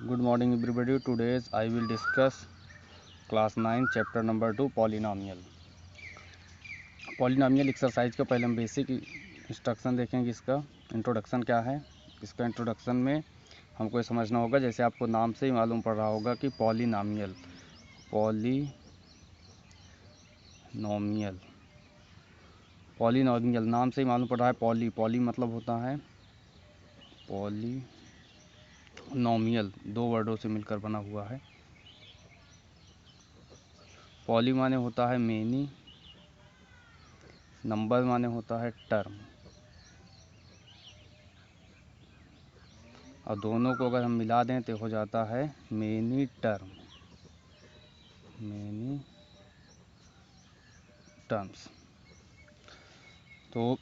Good morning everybody. Today I will discuss class 9 chapter number 2 polynomial. Polynomial exercise का पहले हम basic instruction देखेंगे। इसका इंट्रोडक्शन क्या है। इसका इंट्रोडक्शन में हमको ये समझना होगा, जैसे आपको नाम से ही मालूम पड़ रहा होगा कि पॉलिनॉमियल नाम से ही मालूम पड़ रहा है। पॉली मतलब होता है पॉलिनॉमियल, दो वर्डों से मिलकर बना हुआ है। पॉली माने होता है मेनी, नंबर माने होता है टर्म, और दोनों को अगर हम मिला दें तो हो जाता है मेनी टर्म्स। तो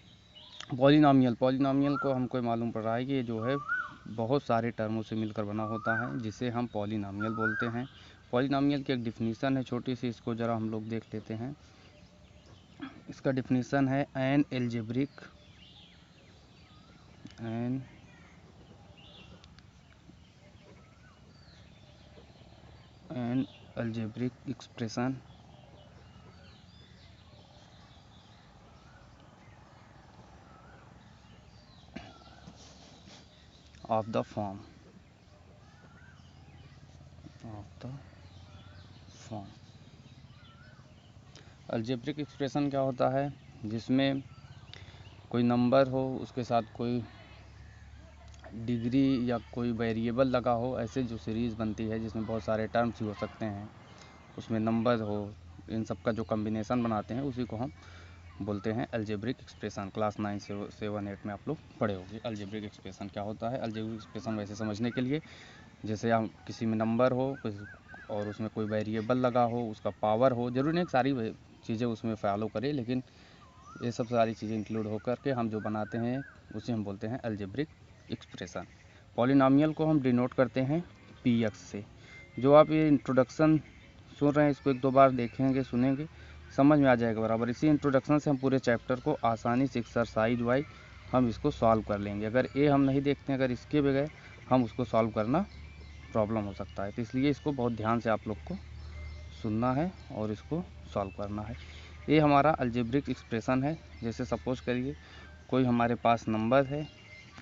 पॉलिनॉमियल को हमको मालूम पड़ रहा है कि ये जो है बहुत सारे टर्मों से मिलकर बना होता है, जिसे हम पॉलिनॉमियल बोलते हैं। पॉलिनॉमियल की एक डिफिनीसन है छोटी सी, इसको ज़रा हम लोग देख लेते हैं। इसका डिफिनीसन है an algebraic expression of the form algebraic expression क्या होता है, जिसमें कोई नंबर हो, उसके साथ कोई डिग्री या कोई वेरिएबल लगा हो। ऐसे जो सीरीज़ बनती है जिसमें बहुत सारे टर्म्स ही हो सकते हैं, उसमें नंबर हो, इन सब का जो कम्बिनेशन बनाते हैं उसी को हम बोलते हैं अलजेब्रिक एक्सप्रेशन। क्लास 9 से 7 8 में आप लोग पढ़े होंगे अलजेब्रिक एक्सप्रेशन क्या होता है। अलजेब्रिक एक्सप्रेशन वैसे समझने के लिए, जैसे हम किसी में नंबर हो और उसमें कोई वेरिएबल लगा हो, उसका पावर हो, जरूरी नहीं सारी चीज़ें उसमें फॉलो करें, लेकिन ये सब सारी चीज़ें इंक्लूड होकर के हम जो बनाते हैं उसे हम बोलते हैं अलजेब्रिक एक्सप्रेशन। पॉलिनॉमियल को हम डिनोट करते हैं px से। जो आप ये इंट्रोडक्शन सुन रहे हैं, इसको एक दो बार देखेंगे, सुनेंगे, समझ में आ जाएगा बराबर। इसी इंट्रोडक्शन से हम पूरे चैप्टर को आसानी से एक्सरसाइज वाइज हम इसको सॉल्व कर लेंगे। अगर ये हम नहीं देखते हैं, अगर इसके बगैर हम उसको सॉल्व करना प्रॉब्लम हो सकता है। तो इसलिए इसको बहुत ध्यान से आप लोग को सुनना है और इसको सॉल्व करना है। ये हमारा अलजेब्रिक एक्सप्रेशन है। जैसे सपोज करिए कोई हमारे पास नंबर है,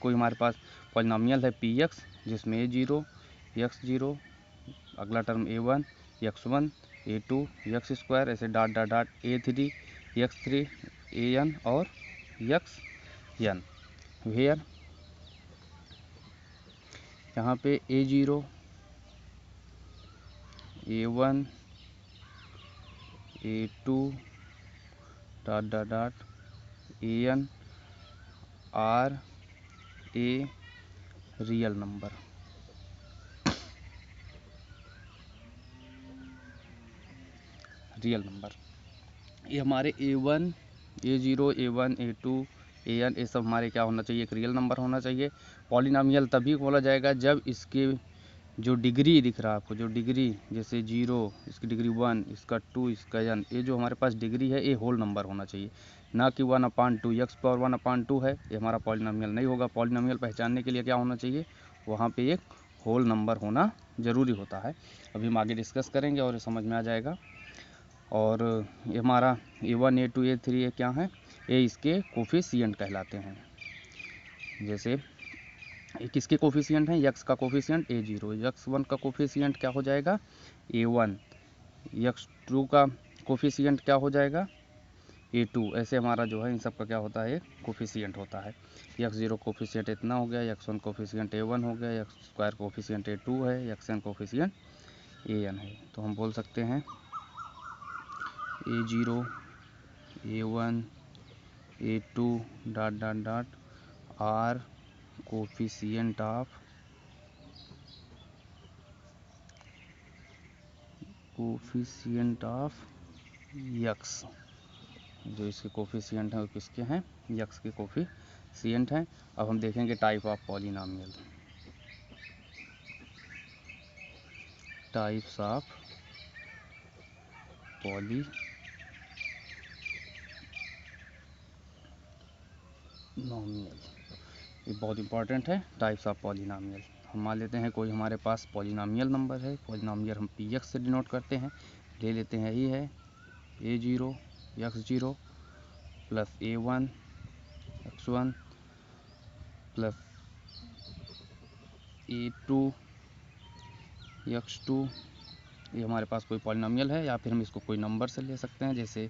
कोई हमारे पास पॉलिनॉमियल है px, जिसमें a0 x0, अगला term a1 x1 a2 x2, ऐसे dot dot dot a3 x3 an और xn। वेयर यहाँ पे a0 a1 a2 dot dot dot an are a real number. ये हमारे a1 a0 a1 a2 an ये सब हमारे क्या होना चाहिए, एक रियल नंबर होना चाहिए। पॉलिनॉमियल तभी बोला जाएगा जब इसके जो डिग्री दिख रहा है आपको, जो डिग्री जैसे 0, इसकी डिग्री 1, इसका 2, इसका n, ये जो हमारे पास डिग्री है ये होल नंबर होना चाहिए, ना कि 1/2 x पावर 1/2 है, ये हमारा पॉलिनॉमियल नहीं होगा। पॉलिनॉमियल पहचानने के लिए क्या होना चाहिए, वहाँ पे एक होल नंबर होना ज़रूरी होता है। अभी हम आगे डिस्कस करेंगे और समझ में आ जाएगा। और ये हमारा a1 a2 a3 ये क्या है, ये इसके कोफिशिएंट कहलाते हैं। जैसे ये किसके कोफिशिएंट हैं, x का कोफिशिएंट a0, x1 का कोफिशिएंट क्या हो जाएगा a1, x2 का कोफिशिएंट क्या हो जाएगा a2। ऐसे हमारा जो है इन सब का क्या होता है, कोफिशिएंट होता है। x0 कोफिशिएंट इतना हो गया, x1 कोफिशिएंट a1 हो गया, x2 कोफिशिएंट a2 है, xn कोफिशिएंट an है। तो हम बोल सकते हैं a0 a1 a2 dot dot dot are coefficient of x। जो इसके कोफिशिएंट हैं वो किसके हैं, x के कोफिशिएंट हैं। अब हम देखेंगे type of polynomial. Types of polynomial, ये बहुत इंपॉर्टेंट है। टाइप्स ऑफ पॉलिनॉमियल हम मान लेते हैं कोई हमारे पास पॉलिनॉमियल नंबर है, पॉलिनॉमियल हम px से डिनोट करते हैं, ले लेते हैं ये है a0 x0 plus a1 x1 plus a2 x2। ये हमारे पास कोई पॉलिनॉमियल है, या फिर हम इसको कोई नंबर से ले सकते हैं, जैसे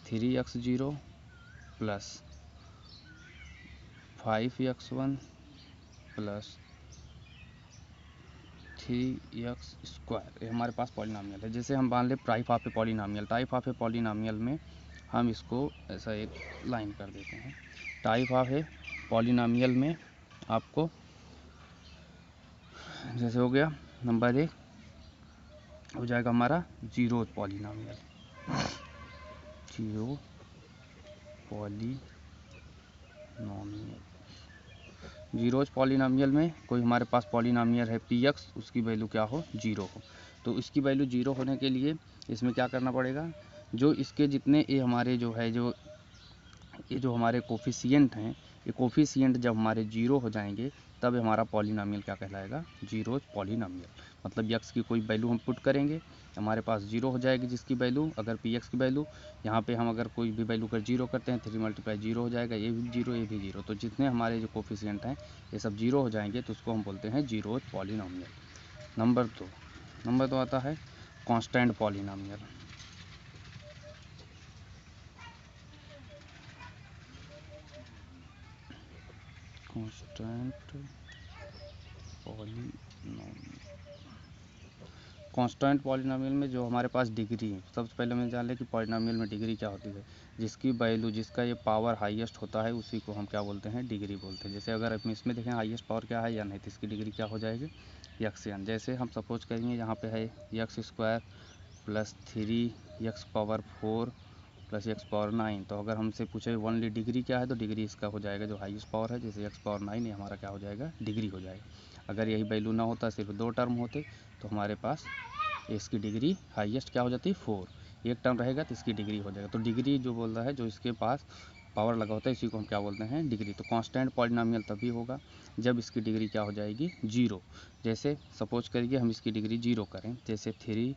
3x0 plus 5x1 plus 3x²। ये हमारे पास पॉलिनॉमियल है। जैसे हम मान ले type of A polynomial, type of A polynomial में हम इसको ऐसा एक लाइन कर देते हैं। टाइप ऑफ ए पॉलिनॉमियल में आपको जैसे हो गया नंबर 1 हो जाएगा हमारा zero polynomial, zero polynomial. Zeros polynomial में कोई हमारे पास पॉलिनॉमियल है px, उसकी वैल्यू क्या हो, जीरो हो। तो इसकी वैल्यू जीरो होने के लिए इसमें क्या करना पड़ेगा, जो इसके जितने ये हमारे जो है ये जो हमारे कोफिशिएंट हैं, ये कोफिशिएंट जब हमारे जीरो हो जाएंगे तब हमारा पॉलिनॉमियल क्या कहलाएगा, जीरोज पॉलिनॉमियल। मतलब x की कोई वैल्यू हम पुट करेंगे, हमारे पास जीरो हो जाएगी जिसकी वैल्यू, अगर px की वैल्यू यहाँ पे हम अगर कोई भी वैल्यू कर जीरो करते हैं 3 × जीरो हो जाएगा, ये भी जीरो ये भी जीरो। तो जितने हमारे जो कोफिशिएंट हैं ये सब जीरो हो जाएंगे, तो उसको हम बोलते हैं जीरोज पॉलिनॉमियल। नंबर 2 आता है कांस्टेंट पॉलिनॉमियल। कांस्टेंट पॉलिनॉमियल में जो हमारे पास डिग्री है, सबसे पहले मैं जान लें कि पॉलिनॉमियल में डिग्री क्या होती है। जिसकी वैल्यू, जिसका ये पावर हाईएस्ट होता है उसी को हम क्या बोलते हैं, डिग्री बोलते हैं। जैसे अगर हम इसमें देखें हाईएस्ट पावर क्या है या नहीं, तो इसकी डिग्री क्या हो जाएगी, xn। जैसे हम सपोज करेंगे यहाँ पे है x² plus 3x⁴ plus x⁴ तो अगर हमसे पूछे ओनली डिग्री क्या है, तो डिग्री इसका हो जाएगा जो हाईएस्ट पावर है, जैसे x⁴ ये हमारा क्या हो जाएगा, डिग्री हो जाएगा। अगर यही वैल्यू ना होता, सिर्फ 2 टर्म होते, तो हमारे पास इसकी डिग्री हाईएस्ट क्या हो जाती है, 4। एक टर्म रहेगा तो इसकी डिग्री हो जाएगा। तो डिग्री जो बोल रहा है, जो इसके पास पावर लगा होता है, इसी को हम क्या बोलते हैं, डिग्री। तो कांस्टेंट पॉलिनॉमियल तभी होगा जब इसकी डिग्री क्या हो जाएगी, जीरो। जैसे सपोज करिए हम इसकी डिग्री जीरो करें, जैसे 3x⁴,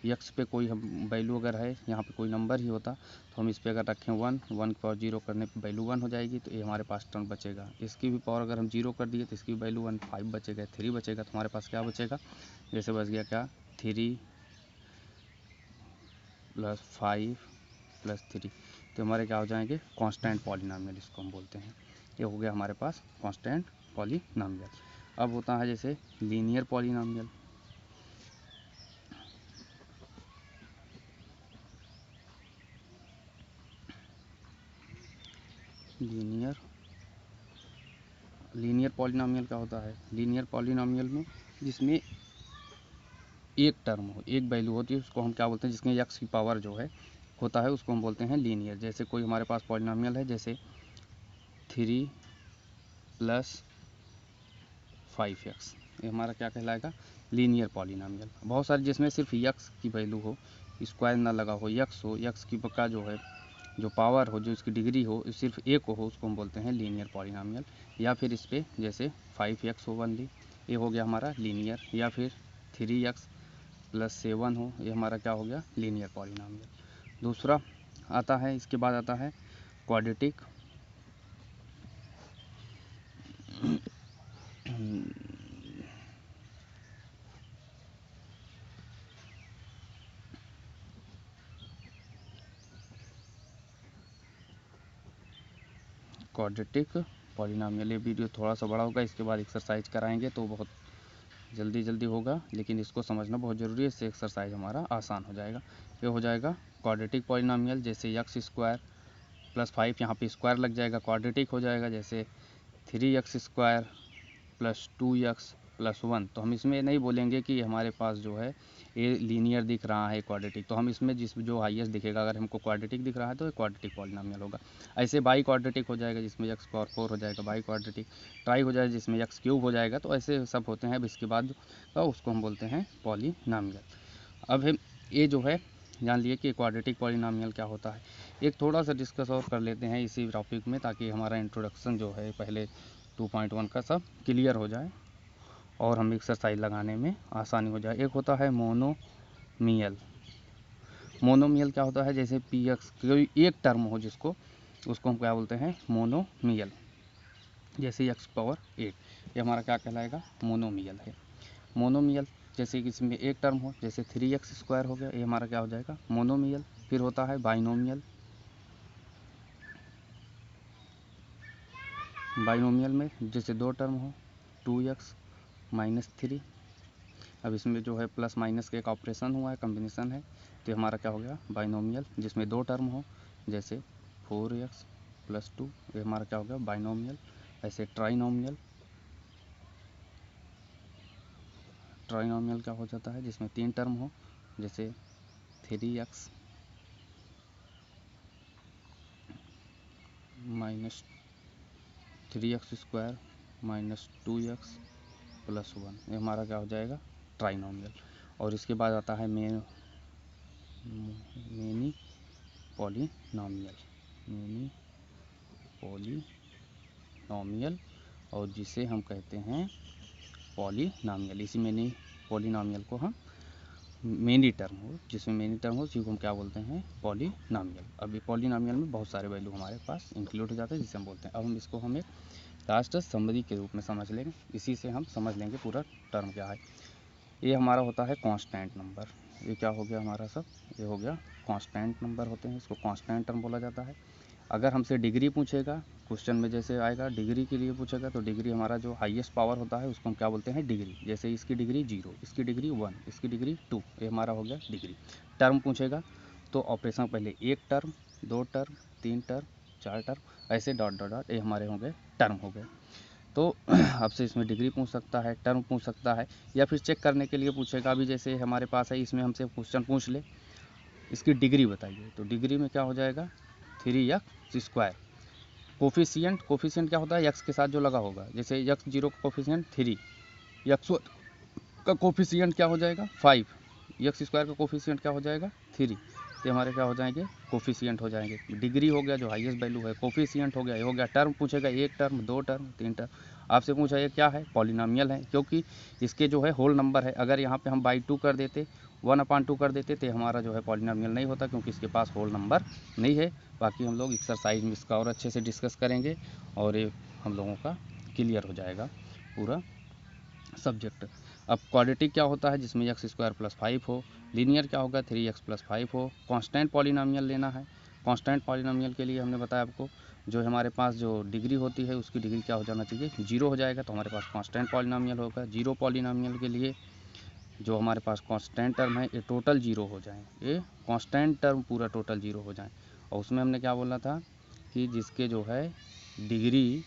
x पे कोई हम वैल्यू अगर है, यहाँ पे कोई नंबर ही होता तो हम इस पे अगर रखें 1 की पावर जीरो करने पे वैल्यू 1 हो जाएगी, तो ये हमारे पास टर्म बचेगा। इसकी भी पावर अगर हम जीरो कर दिए तो इसकी वैल्यू 1, 5 बचेगा, 3 बचेगा। तो हमारे पास क्या बचेगा, जैसे बच गया क्या, 3 + 5 + 3, तो हमारे क्या हो जाएंगे, कांस्टेंट पॉलिनॉमियल इसको हम बोलते हैं। ये हो गया हमारे पास कांस्टेंट पॉलिनॉमियल। अब होता है जैसे लीनियर पॉलिनॉमियल। लीनियर पॉलिनॉमियल क्या होता है, लीनियर पॉलिनॉमियल में जिसमें एक टर्म हो, एक वैल्यू होती है, उसको हम क्या बोलते हैं, जिसमें x की पावर जो है होता है, उसको हम बोलते हैं लीनियर। जैसे कोई हमारे पास पॉलिनॉमियल है, जैसे 3 + 5x, ये हमारा क्या कहलाएगा, लीनियर पॉलिनॉमियल। बहुत सारे जिसमें सिर्फ x की वैल्यू हो, स्क्वायर ना लगा हो, x हो, x की का जो है जो पावर हो, जो इसकी डिग्री हो, सिर्फ एक हो, उसको हम बोलते हैं लीनियर पॉलिनॉमियल। या फिर इस पर जैसे 5x हो ओनली, ये हो गया हमारा लीनियर। या फिर 3x + 7 हो, ये हमारा क्या हो गया, लीनियर पॉलिनॉमियल। दूसरा आता है, इसके बाद आता है क्वाड्रेटिक पॉलिनॉमियल। ये वीडियो थोड़ा सा बड़ा होगा, इसके बाद एक्सरसाइज कराएंगे तो बहुत जल्दी होगा, लेकिन इसको समझना बहुत ज़रूरी है, इससे एक्सरसाइज हमारा आसान हो जाएगा। ये हो जाएगा क्वाड्रेटिक पॉलिनॉमियल, जैसे x² + 5, यहाँ पे स्क्वायर लग जाएगा, क्वाड्रेटिक हो जाएगा। जैसे 3x² + 2x + 1, तो हम इसमें नहीं बोलेंगे कि हमारे पास जो है ये लीनियर दिख रहा है क्वाड्रेटिक, तो हम इसमें जो हाईएस्ट दिखेगा, अगर हमको क्वाड्रेटिक दिख रहा है तो ये क्वाड्रेटिक पॉलिनॉमियल होगा। ऐसे बाई क्वाड्रेटिक हो जाएगा, जिसमें x⁴ हो जाएगा, बाई क्वाड्रेटिक ट्राई हो जाएगा, जिसमें x³ हो जाएगा। तो ऐसे सब होते हैं। अब इसके बाद उसको हम बोलते हैं पॉलिनॉमियल। अब ये जो है जान लिए कि क्वाड्रेटिक पॉलिनॉमियल क्या होता है। एक थोड़ा सा डिस्कस और कर लेते हैं इसी टॉपिक में, ताकि हमारा इंट्रोडक्शन जो है पहले 2.1 का सब क्लियर हो जाए और हम एक्सरसाइज लगाने में आसानी हो जाए। एक होता है मोनोमियल। मोनोमियल क्या होता है, जैसे पी एक्स कोई एक टर्म हो जिसको, उसको हम क्या बोलते हैं, मोनोमियल। जैसे x⁸ 8, ये हमारा क्या कहलाएगा, मोनोमियल है। मोनोमियल जैसे कि इसमें एक टर्म हो, जैसे 3x² हो गया, ये हमारा क्या हो जाएगा, मोनोमियल। फिर होता है बाइनोमियल। बाइनोमियल में जैसे दो टर्म हो, 2x - 3, अब इसमें जो है प्लस माइनस का एक ऑपरेशन हुआ है, कम्बिनेशन है, तो ये हमारा क्या हो गया, बाइनोमियल। जिसमें दो टर्म हो, जैसे 4x + 2, ये हमारा क्या हो गया, बाइनोमियल। ऐसे ट्राइनोमियल, ट्राइनोमियल क्या हो जाता है, जिसमें तीन टर्म हो, जैसे 3x - 3x² - 2x + 1, ये हमारा क्या हो जाएगा, ट्राइनोमियल। और इसके बाद आता है मेनी पॉलिनॉमियल। मेनी पॉलिनॉमियल, और जिसे हम कहते हैं पॉलिनॉमियल। इसी मेनी पॉलिनॉमियल को हम मेनी टर्म हो, जिसमें मेनी टर्म हो, जिसको हम क्या बोलते हैं, पॉलिनॉमियल। अभी पॉलिनॉमियल में बहुत सारे वैल्यू हमारे पास इंक्लूड हो जाते हैं, जिसे हम बोलते हैं। अब हम इसको हम एक लास्ट समरी के रूप में समझ लेंगे, इसी से हम समझ लेंगे पूरा टर्म क्या है। ये हमारा होता है कांस्टेंट नंबर। ये क्या हो गया हमारा सब, ये हो गया कांस्टेंट नंबर होते हैं, इसको कांस्टेंट टर्म बोला जाता है। अगर हमसे डिग्री पूछेगा क्वेश्चन में, जैसे आएगा डिग्री के लिए पूछेगा, तो डिग्री हमारा जो हाईएस्ट पावर होता है उसको हम क्या बोलते हैं, डिग्री। जैसे इसकी डिग्री 0, इसकी डिग्री 1, इसकी डिग्री 2, ये हमारा हो गया डिग्री। टर्म पूछेगा तो ऑपरेशन पहले एक टर्म, दो टर्म, तीन टर्म, चार टर्म, ऐसे डॉट डॉट डॉट, ये हमारे हो गए टर्म हो गए। तो आपसे इसमें डिग्री पूछ सकता है, टर्म पूछ सकता है, या फिर चेक करने के लिए पूछेगा। अभी जैसे हमारे पास है, इसमें हमसे क्वेश्चन पूछ ले, इसकी डिग्री बताइए, तो डिग्री में क्या हो जाएगा, 3x²। कोफिशिएंट क्या होता है, x के साथ जो लगा होगा, जैसे x0 का कोफिशिएंट 3, x1 का कोफिशिएंट क्या हो जाएगा 5, x² का कोफिशिएंट क्या हो जाएगा 3, तो हमारे क्या हो जाएंगे, कोफिशिएंट हो जाएंगे। डिग्री हो गया जो हाईएस्ट वैल्यू है, कोफिशिएंट हो गया, ये हो गया। टर्म पूछेगा, एक टर्म, दो टर्म, तीन टर्म। आपसे पूछा ये क्या है, पॉलिनॉमियल है, क्योंकि इसके जो है होल नंबर है। अगर यहाँ पे हम बाई 2 कर देते, 1/2 कर देते, तो हमारा जो है पॉलिनॉमियल नहीं होता, क्योंकि इसके पास होल नंबर नहीं है। बाकी हम लोग एक्सरसाइज में इसका और अच्छे से डिस्कस करेंगे, और ये हम लोगों का क्लियर हो जाएगा पूरा सब्जेक्ट। अब क्वाड्रेटिक क्या होता है, जिसमें x² + 5 हो। लीनियर क्या होगा, 3x + 5 हो। कांस्टेंट पॉलिनॉमियल लेना है। कांस्टेंट पॉलिनॉमियल के लिए हमने बताया आपको, जो हमारे पास जो डिग्री होती है उसकी डिग्री क्या हो जाना चाहिए, 0 हो जाएगा, तो हमारे पास कांस्टेंट पॉलिनॉमियल होगा। 0 पॉलिनॉमियल के लिए जो हमारे पास कांस्टेंट टर्म है, ये टोटल 0 हो जाए, ये कांस्टेंट टर्म पूरा टोटल 0 हो जाए। और उसमें हमने क्या बोला था कि जिसके जो है डिग्री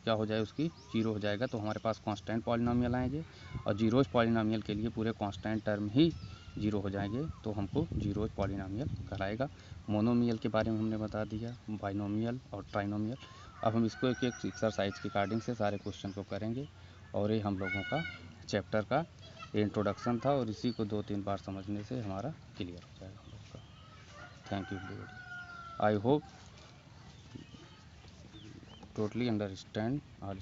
क्या हो जाए, उसकी 0 हो जाएगा, तो हमारे पास कांस्टेंट पॉलिनॉमियल आएंगे। और जीरोज पॉलिनॉमियल के लिए पूरे कांस्टेंट टर्म ही 0 हो जाएंगे, तो हमको जीरोज पॉलिनॉमियल कहलाएगा। मोनोमियल के बारे में हमने बता दिया, बाइनोमियल और ट्राइनोमियल। अब हम इसको एक एक एक्सरसाइज के अकॉर्डिंग से सारे क्वेश्चन को करेंगे, और ये हम लोगों का चैप्टर का इंट्रोडक्शन था, और इसी को 2-3 बार समझने से हमारा क्लियर हो जाएगा हम लोग का। Thank you everybody. I hope totally understand all